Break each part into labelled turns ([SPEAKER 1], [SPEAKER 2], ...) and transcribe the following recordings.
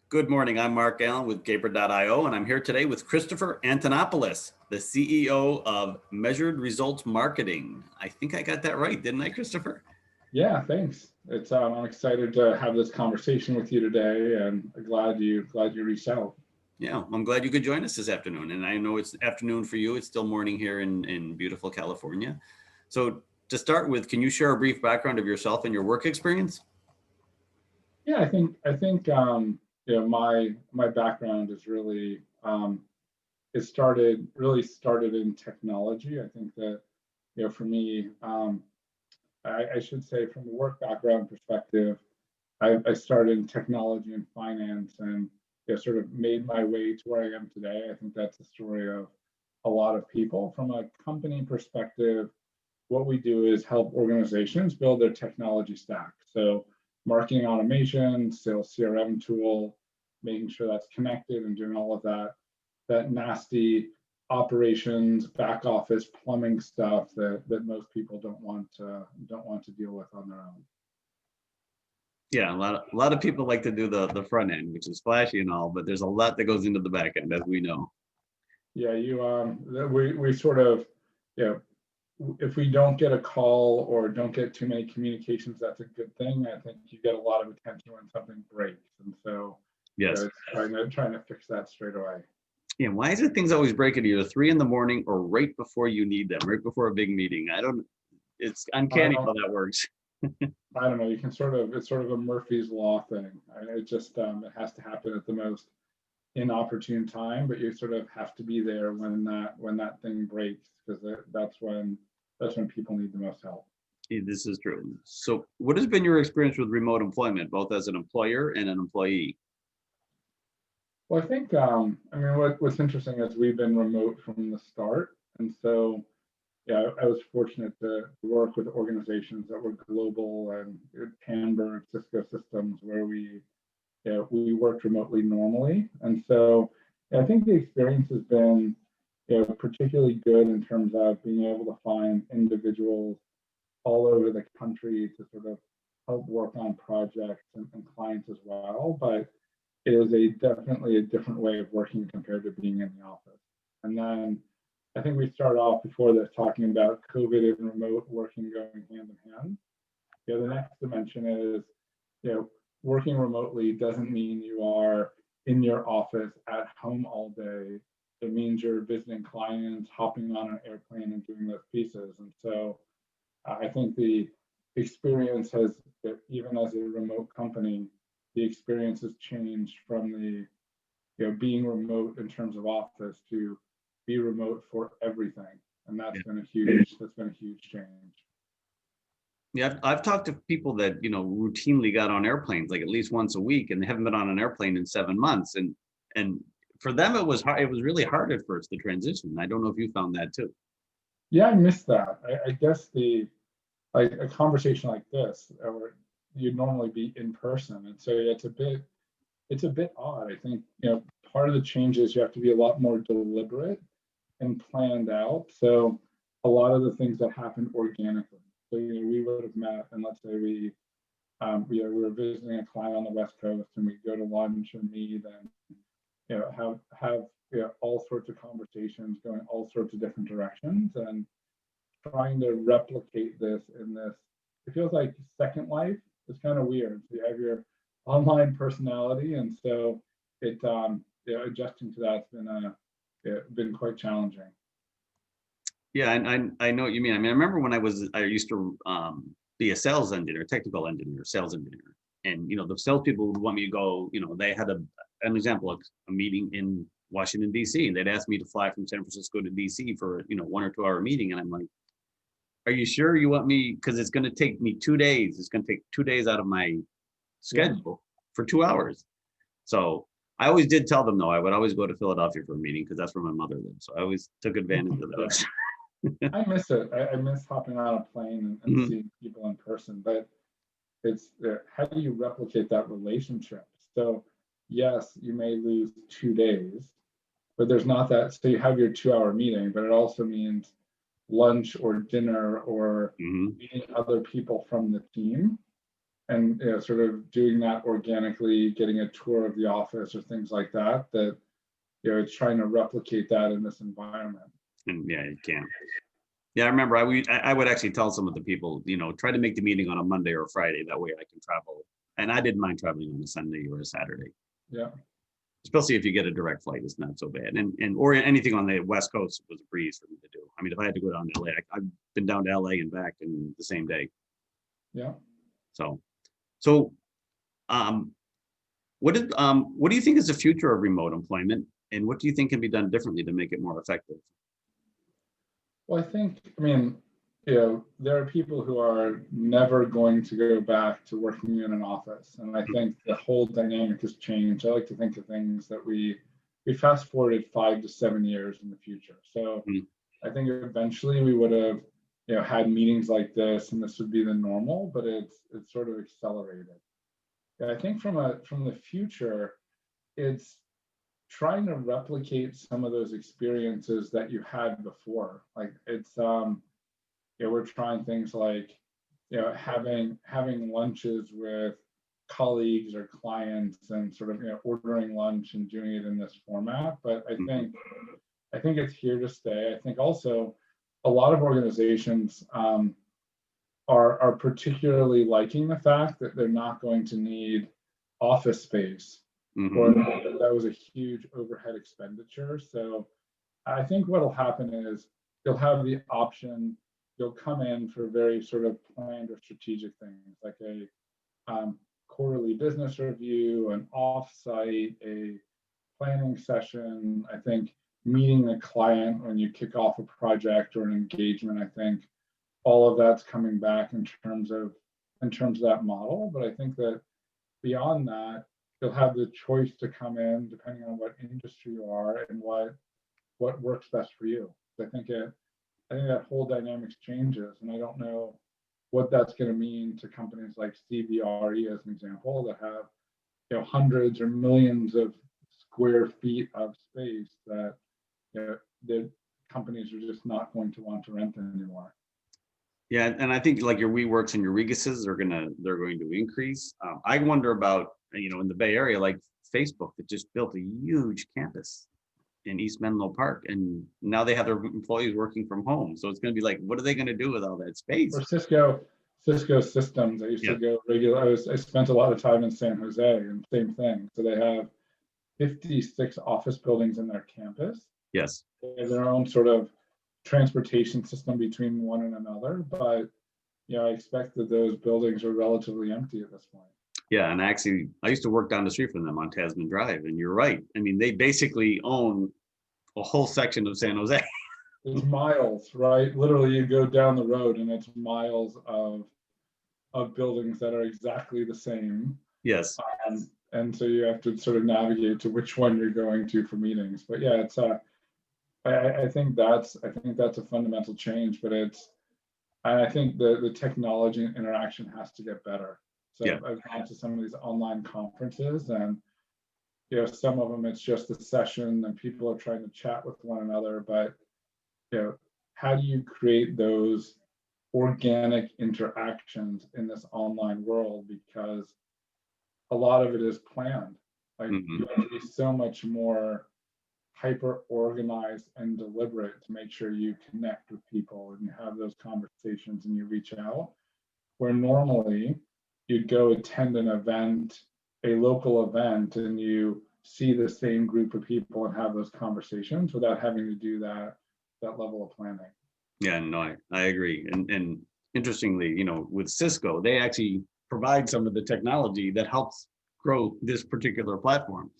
[SPEAKER 1] Good morning. I'm Mark Allen with Gaper.io, and I'm here today with Christopher Antonopolous, the CEO of Measured Results Marketing. I think I got that right, didn't I, Christopher?
[SPEAKER 2] Yeah, thanks. I'm excited to have this conversation with you today, and glad you reached out.
[SPEAKER 1] Yeah, I'm glad you could join us this afternoon. And I know it's afternoon for you. It's still morning here in beautiful California. So to start with, can you share a brief background of yourself and your work experience?
[SPEAKER 2] Yeah, I think my background is it started in technology. I think that for me, I should say from a work background perspective, I started in technology and finance, and sort of made my way to where I am today. I think that's the story of a lot of people. From a company perspective, what we do is help organizations build their technology stack. So marketing automation, sales CRM tool, making sure that's connected and doing all of that nasty operations, back office plumbing stuff that most people don't want to deal with on their own.
[SPEAKER 1] Yeah, a lot of people like to do the front end, which is flashy and all, but there's a lot that goes into the back end, as we know.
[SPEAKER 2] Yeah, we sort of, if we don't get a call or don't get too many communications, that's a good thing. I think you get a lot of attention when something breaks, and so
[SPEAKER 1] Yes.
[SPEAKER 2] it's trying to fix that straight away.
[SPEAKER 1] Yeah, why is it things always break at either 3 a.m. or right before you need them, right before a big meeting? It's uncanny how that works.
[SPEAKER 2] I don't know. It's sort of a Murphy's Law thing. It just it has to happen at the most inopportune time, but you sort of have to be there when that thing breaks, because that's when people need the most help.
[SPEAKER 1] Yeah, this is true. So what has been your experience with remote employment, both as an employer and an employee?
[SPEAKER 2] Well, I think what's interesting is we've been remote from the start, and so yeah, I was fortunate to work with organizations that were global, and Hamburg, Cisco Systems, where we worked remotely normally. And so I think the experience has been particularly good in terms of being able to find individuals all over the country to sort of help work on projects and clients as well. But it is definitely a different way of working compared to being in the office. And then I think we started off before this talking about COVID and remote working going hand in hand. The next dimension is, working remotely doesn't mean you are in your office at home all day. It means you're visiting clients, hopping on an airplane and doing those pieces. And so I think the experience has, even as a remote company, the experience has changed from the being remote in terms of office to be remote for everything. And that's been a huge change.
[SPEAKER 1] Yeah, I've talked to people that, routinely got on airplanes like at least once a week, and they haven't been on an airplane in 7 months. And for them, it was hard. It was really hard at first, the transition. I don't know if you found that too.
[SPEAKER 2] Yeah, I missed that. I guess a conversation like this, or you'd normally be in person. And so it's a bit odd. I think, part of the change is you have to be a lot more deliberate and planned out. So a lot of the things that happen organically. So we would have met, and let's say we were visiting a client on the West Coast, and we go to lunch and meet, and have all sorts of conversations going all sorts of different directions, and trying to replicate this in this. It feels like Second Life. It's kind of weird. So you have your online personality, and so adjusting to that's been quite challenging.
[SPEAKER 1] Yeah, and I know what you mean. I mean, I remember when I used to be a sales engineer, technical engineer, sales engineer, and the salespeople would want me to go. They had an example, a meeting in Washington D.C., and they'd ask me to fly from San Francisco to D.C. for 1 or 2 hour meeting, and I'm like, "Are you sure you want me? Because it's going to take me 2 days. It's going to take 2 days out of my schedule for 2 hours." So I always did tell them, though, I would always go to Philadelphia for a meeting because that's where my mother lived. So I always took advantage of those.
[SPEAKER 2] I miss it. I miss hopping on a plane and seeing people in person, but it's how do you replicate that relationship? So yes, you may lose 2 days, but there's not that. So you have your 2 hour meeting, but it also means lunch or dinner or meeting other people from the team. and sort of doing that organically, getting a tour of the office or things like that, that it's trying to replicate that in this environment.
[SPEAKER 1] And yeah, you can. Yeah, I remember I would actually tell some of the people, try to make the meeting on a Monday or Friday. That way I can travel. And I didn't mind traveling on a Sunday or a Saturday,
[SPEAKER 2] Yeah.
[SPEAKER 1] especially if you get a direct flight, it's not so bad. And or anything on the West Coast was a breeze for me to do. I mean, if I had to go down to LA, I've been down to LA and back in the same day.
[SPEAKER 2] Yeah.
[SPEAKER 1] So what do you think is the future of remote employment, and what do you think can be done differently to make it more effective?
[SPEAKER 2] Well, I mean, there are people who are never going to go back to working in an office. And I think the whole dynamic has changed. I like to think of things that we fast forwarded 5 to 7 years in the future. So
[SPEAKER 1] Mhm.
[SPEAKER 2] I think eventually we would have, had meetings like this, and this would be the normal, but it's sort of accelerated. I think from the future, it's trying to replicate some of those experiences that you had before. Like it's we're trying things like having lunches with colleagues or clients and sort of ordering lunch and doing it in this format. But I think it's here to stay. I think also a lot of organizations are particularly liking the fact that they're not going to need office space, or
[SPEAKER 1] Mhm.
[SPEAKER 2] that was a huge overhead expenditure. So I think what'll happen is you'll have the option, you'll come in for very sort of planned or strategic things like a quarterly business review, an offsite, a planning session. I think meeting the client when you kick off a project or an engagement, I think all of that's coming back in terms of that model. But I think that beyond that, you'll have the choice to come in depending on what industry you are and what works best for you. I think that whole dynamics changes, and I don't know what that's going to mean to companies like CBRE as an example that have hundreds or millions of square feet of space that the companies are just not going to want to rent anymore.
[SPEAKER 1] Yeah, and I think like your WeWorks and your Reguses they're going to increase. I wonder about in the Bay Area, like Facebook that just built a huge campus in East Menlo Park, and now they have their employees working from home. So it's going to be like, what are they going to do with all that space?
[SPEAKER 2] Or Cisco systems. I used to go regular. I spent a lot of time in San Jose, and same thing. So they have 56 office buildings in their campus.
[SPEAKER 1] Yes.
[SPEAKER 2] They have their own sort of transportation system between one and another, but I expect that those buildings are relatively empty at this point.
[SPEAKER 1] Yeah, and actually, I used to work down the street from them on Tasman Drive, and you're right. I mean, they basically own a whole section of San Jose.
[SPEAKER 2] It's miles, right? Literally, you go down the road, and it's miles of buildings that are exactly the same.
[SPEAKER 1] Yes.
[SPEAKER 2] And so you have to sort of navigate to which one you're going to for meetings. But yeah, it's I think that's a fundamental change, but I think the technology interaction has to get better. So
[SPEAKER 1] Yeah.
[SPEAKER 2] I've gone to some of these online conferences, and some of them it's just a session and people are trying to chat with one another, but how do you create those organic interactions in this online world? Because a lot of it is planned. Like you have to be so much more hyper organized and deliberate to make sure you connect with people and you have those conversations and you reach out, where normally you'd go attend an event, a local event, and you see the same group of people and have those conversations without having to do that level of planning.
[SPEAKER 1] Yeah, no, I agree. And interestingly, with Cisco, they actually provide some of the technology that helps grow this particular platform.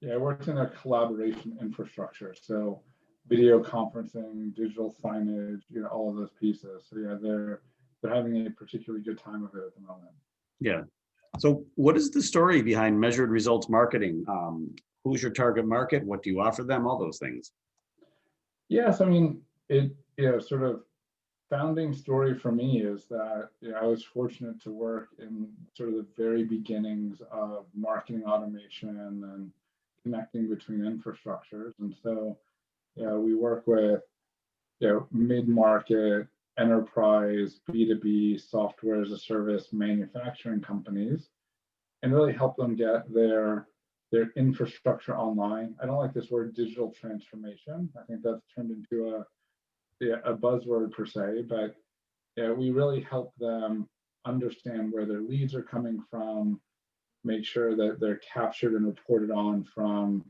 [SPEAKER 2] Yeah, I worked in their collaboration infrastructure. So video conferencing, digital signage, all of those pieces. So yeah, they're having a particularly good time of it at the moment.
[SPEAKER 1] Yeah. So what is the story behind measured results marketing? Who's your target market? What do you offer them? All those things.
[SPEAKER 2] Yes, I mean, sort of founding story for me is that I was fortunate to work in sort of the very beginnings of marketing automation and connecting between infrastructures. And so we work with mid-market enterprise B2B software as a service manufacturing companies and really help them get their infrastructure online. I don't like this word digital transformation. I think that's turned into a buzzword per se, but yeah, we really help them understand where their leads are coming from, make sure that they're captured and reported on from,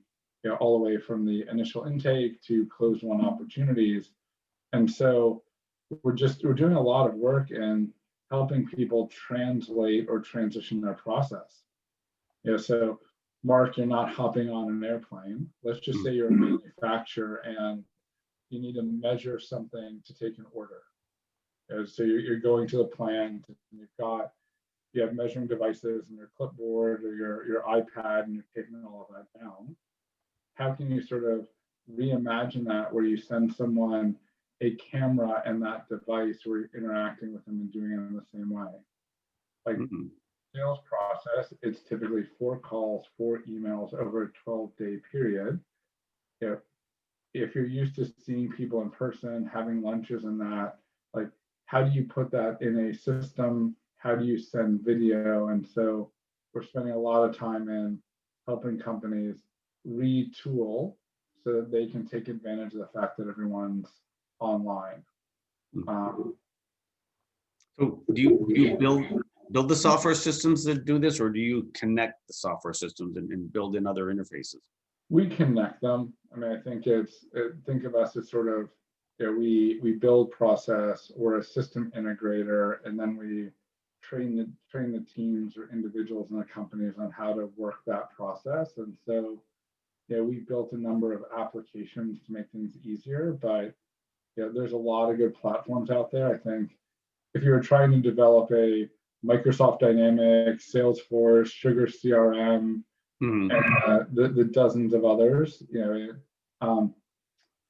[SPEAKER 2] all the way from the initial intake to closed won opportunities. And so we're doing a lot of work in helping people translate or transition their process. So Mark, you're not hopping on an airplane. Let's just say you're a manufacturer and you need to measure something to take an order. So you're going to the plant and you have measuring devices and your clipboard or your iPad and you're taking all of that down. How can you sort of reimagine that where you send someone a camera and that device where you're interacting with them and doing it in the same way? Like sales process, it's typically 4 calls, 4 emails over a 12-day period. If you're used to seeing people in person, having lunches and that, like how do you put that in a system? How do you send video? And so we're spending a lot of time in helping companies retool so that they can take advantage of the fact that everyone's online.
[SPEAKER 1] So do you build the software systems that do this, or do you connect the software systems and build in other interfaces?
[SPEAKER 2] We connect them. I mean, I think think of us as sort of, we build process or a system integrator, and then we train the teams or individuals in the companies on how to work that process. And so, we built a number of applications to make things easier, but there's a lot of good platforms out there. I think if you were trying to develop a Microsoft Dynamics, Salesforce, Sugar CRM, and the dozens of others,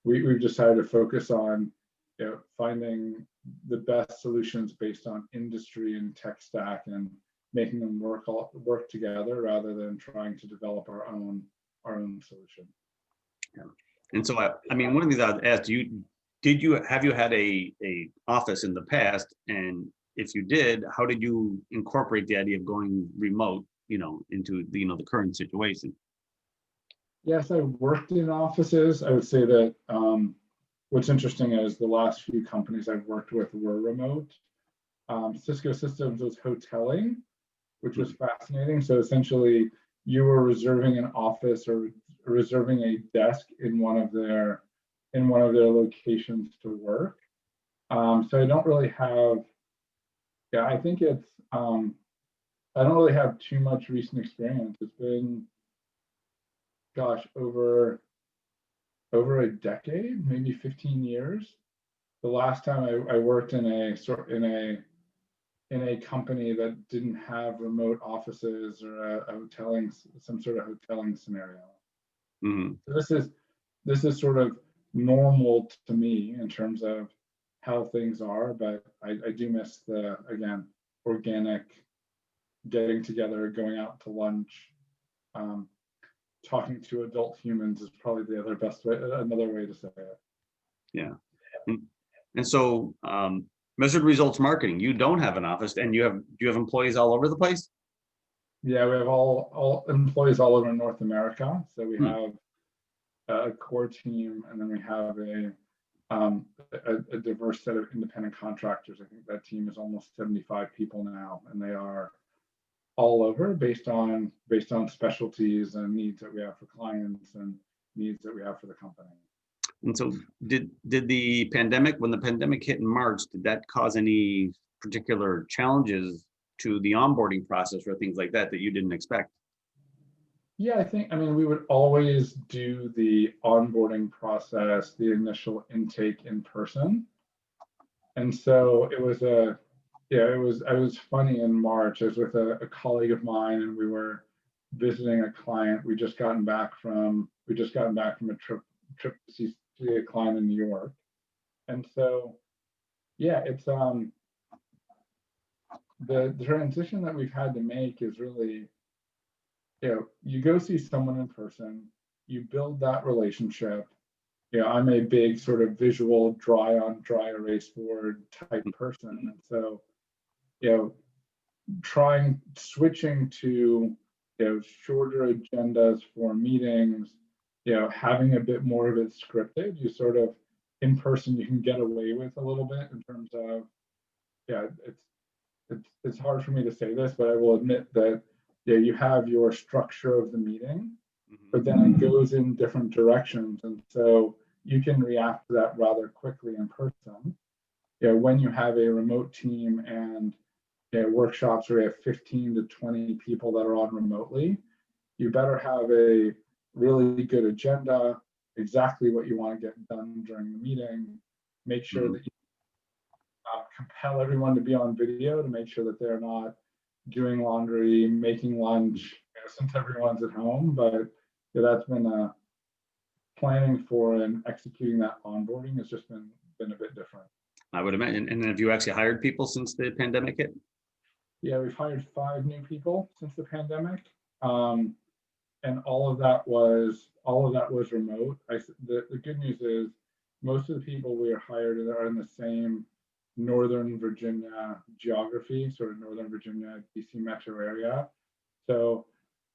[SPEAKER 2] we've decided to focus on finding the best solutions based on industry and tech stack and making them work together rather than trying to develop our own solution.
[SPEAKER 1] Yeah. And so I mean, one of these I asked you, have you had a office in the past, and if you did, how did you incorporate the idea of going remote, into the current situation?
[SPEAKER 2] Yes, I worked in offices. I would say that what's interesting is the last few companies I've worked with were remote. Cisco Systems was hoteling, which was fascinating. So essentially, you were reserving an office or reserving a desk in one of their locations to work. So I don't really have. I think it's. I don't really have too much recent experience. It's been, gosh, over a decade, maybe 15 years. The last time I worked in a company that didn't have remote offices or some sort of hoteling scenario. So this is sort of normal to me in terms of how things are, but I do miss the, again, organic getting together, going out to lunch, talking to adult humans is probably the another way to say it.
[SPEAKER 1] Yeah. And so measured results marketing, you don't have an office, and do you have employees all over the place?
[SPEAKER 2] Yeah, we have all employees all over North America. So we have a core team, and then we have a diverse set of independent contractors. I think that team is almost 75 people now, and they are all over based on specialties and needs that we have for clients and needs that we have for the company.
[SPEAKER 1] And so did the pandemic, when the pandemic hit in March, did that cause any particular challenges to the onboarding process or things like that you didn't expect?
[SPEAKER 2] Yeah, I mean, we would always do the onboarding process, the initial intake in person. And so it was I was funny in March. I was with a colleague of mine, and we were visiting a client. We just gotten back from a trip to see a client in New York. And so, it's the transition that we've had to make is really, you go see someone in person, you build that relationship, I'm a big sort of visual dry on dry erase board type person. And so, you know, switching to, shorter agendas for meetings, having a bit more of it scripted, you sort of in person, you can get away with a little bit in terms of, yeah, it's hard for me to say this, but I will admit that, you have your structure of the meeting, but then it goes in different directions. And so you can react to that rather quickly in person. When you have a remote team and workshops where you have 15 to 20 people that are on remotely, you better have a really good agenda, exactly what you want to get done during the meeting. Make sure that you compel everyone to be on video to make sure that they're not doing laundry, making lunch, since everyone's at home. But that's been planning for and executing that onboarding has just been a bit different.
[SPEAKER 1] I would imagine. And have you actually hired people since the pandemic hit?
[SPEAKER 2] Yeah, we've hired 5 new people since the pandemic, and all of that was remote. The good news is most of the people we are hired are in the same Northern Virginia geography, sort of Northern Virginia, DC metro area. So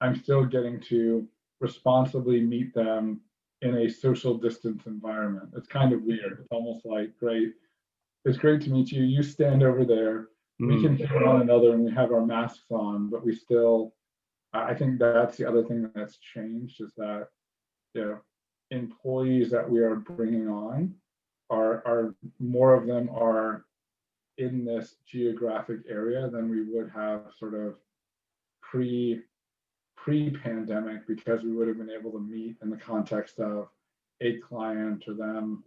[SPEAKER 2] I'm still getting to responsibly meet them in a social distance environment. It's kind of weird. It's almost like, great, it's great to meet you. You stand over there. We can hear one another and we have our masks on, but we still, I think that's the other thing that's changed is that, employees that we are bringing on are more of them are in this geographic area than we would have sort of pre-pandemic, because we would have been able to meet in the context of a client or them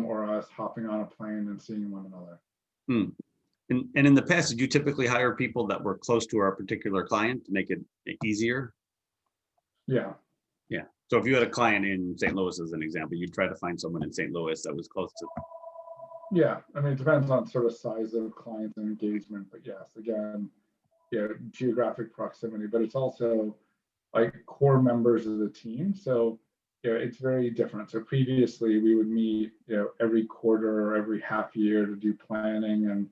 [SPEAKER 2] or us hopping on a plane and seeing one another.
[SPEAKER 1] And in the past, did you typically hire people that were close to our particular client to make it easier?
[SPEAKER 2] Yeah.
[SPEAKER 1] Yeah. So if you had a client in St. Louis, as an example, you'd try to find someone in St. Louis that was close to.
[SPEAKER 2] Yeah. I mean, it depends on sort of size of client and engagement, but yes, again, geographic proximity, but it's also like core members of the team. So, it's very different. So previously we would meet, every quarter or every half year to do planning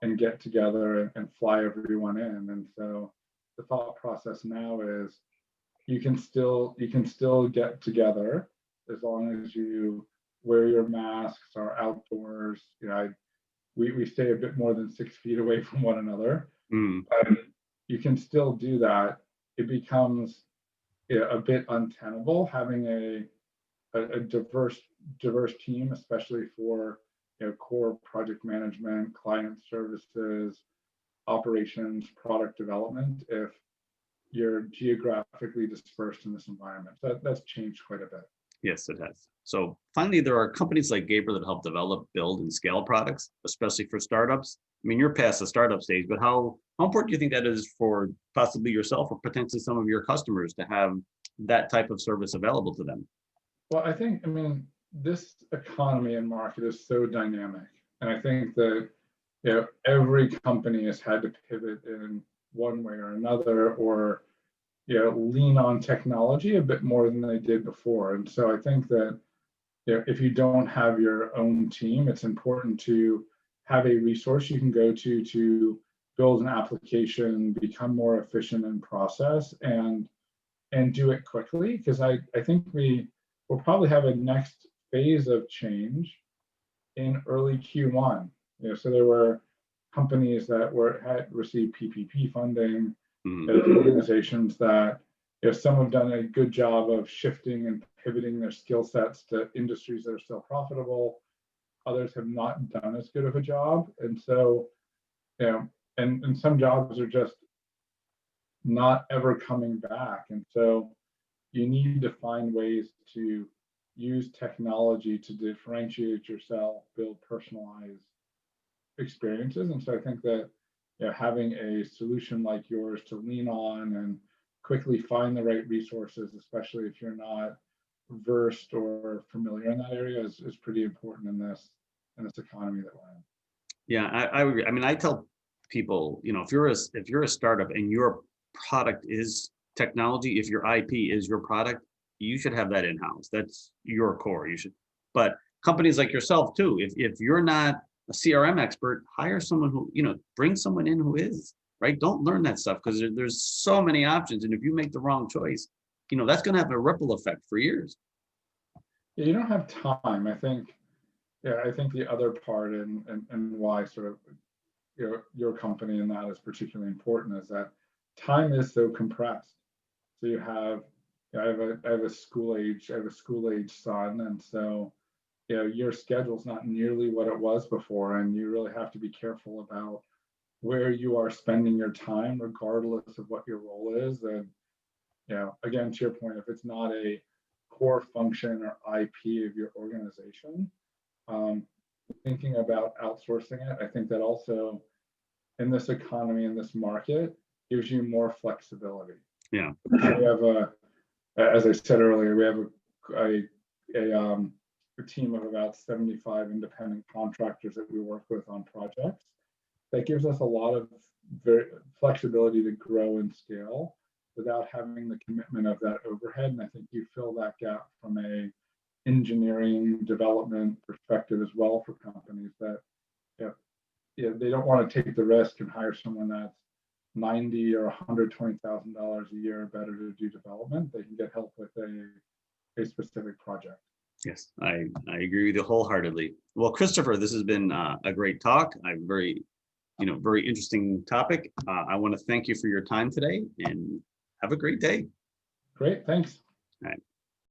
[SPEAKER 2] and get together and fly everyone in. And so the thought process now is you can still get together as long as you wear your masks, are outdoors. We stay a bit more than 6 feet away from one another. You can still do that. It becomes a bit untenable having a diverse team, especially for core project management, client services, operations, product development, if you're geographically dispersed in this environment. So that's changed quite a bit.
[SPEAKER 1] Yes, it has. So finally, there are companies like Gabriel that help develop, build, and scale products, especially for startups. I mean, you're past the startup stage, but how important do you think that is for possibly yourself or potentially some of your customers to have that type of service available to them?
[SPEAKER 2] Well, I mean, this economy and market is so dynamic. And I think that, every company has had to pivot in one way or another, or, lean on technology a bit more than they did before. And so I think that, if you don't have your own team, it's important to have a resource you can go to build an application, become more efficient in process, and do it quickly. Because I think we'll probably have a next phase of change in early Q1. So there were companies that had received PPP funding, organizations that, some have done a good job of shifting and pivoting their skill sets to industries that are still profitable. Others have not done as good of a job. And so, and some jobs are just not ever coming back. And so you need to find ways to use technology to differentiate yourself, build personalized experiences. And so I think that, having a solution like yours to lean on and quickly find the right resources, especially if you're not versed or familiar in that area, is pretty important in this economy that we're in.
[SPEAKER 1] Yeah, I agree. I mean, I tell people, if you're a startup and your product is technology, if your IP is your product, you should have that in-house. That's your core. You should But companies like yourself too, if you're not a CRM expert, hire someone who, bring someone in who is, right? Don't learn that stuff because there's so many options. And if you make the wrong choice, that's going to have a ripple effect for years.
[SPEAKER 2] Yeah, you don't have time. I think the other part and why sort of your company and that is particularly important is that time is so compressed. So you have, I have a school age son, and so your schedule's not nearly what it was before, and you really have to be careful about where you are spending your time, regardless of what your role is. And again, to your point, if it's not a core function or IP of your organization, um, thinking about outsourcing it, I think that also in this economy, in this market, gives you more flexibility.
[SPEAKER 1] Yeah.
[SPEAKER 2] We have as I said earlier, we have a team of about 75 independent contractors that we work with on projects. That gives us a lot of flexibility to grow and scale without having the commitment of that overhead. And I think you fill that gap from a engineering development perspective as well for companies that they don't want to take the risk and hire someone that's $90,000 or $120,000 a year better to do development. They can get help with a specific project.
[SPEAKER 1] Yes, I agree with you wholeheartedly. Well, Christopher, this has been a great talk. Very interesting topic. I want to thank you for your time today and have a great day.
[SPEAKER 2] Great, thanks.
[SPEAKER 1] All right.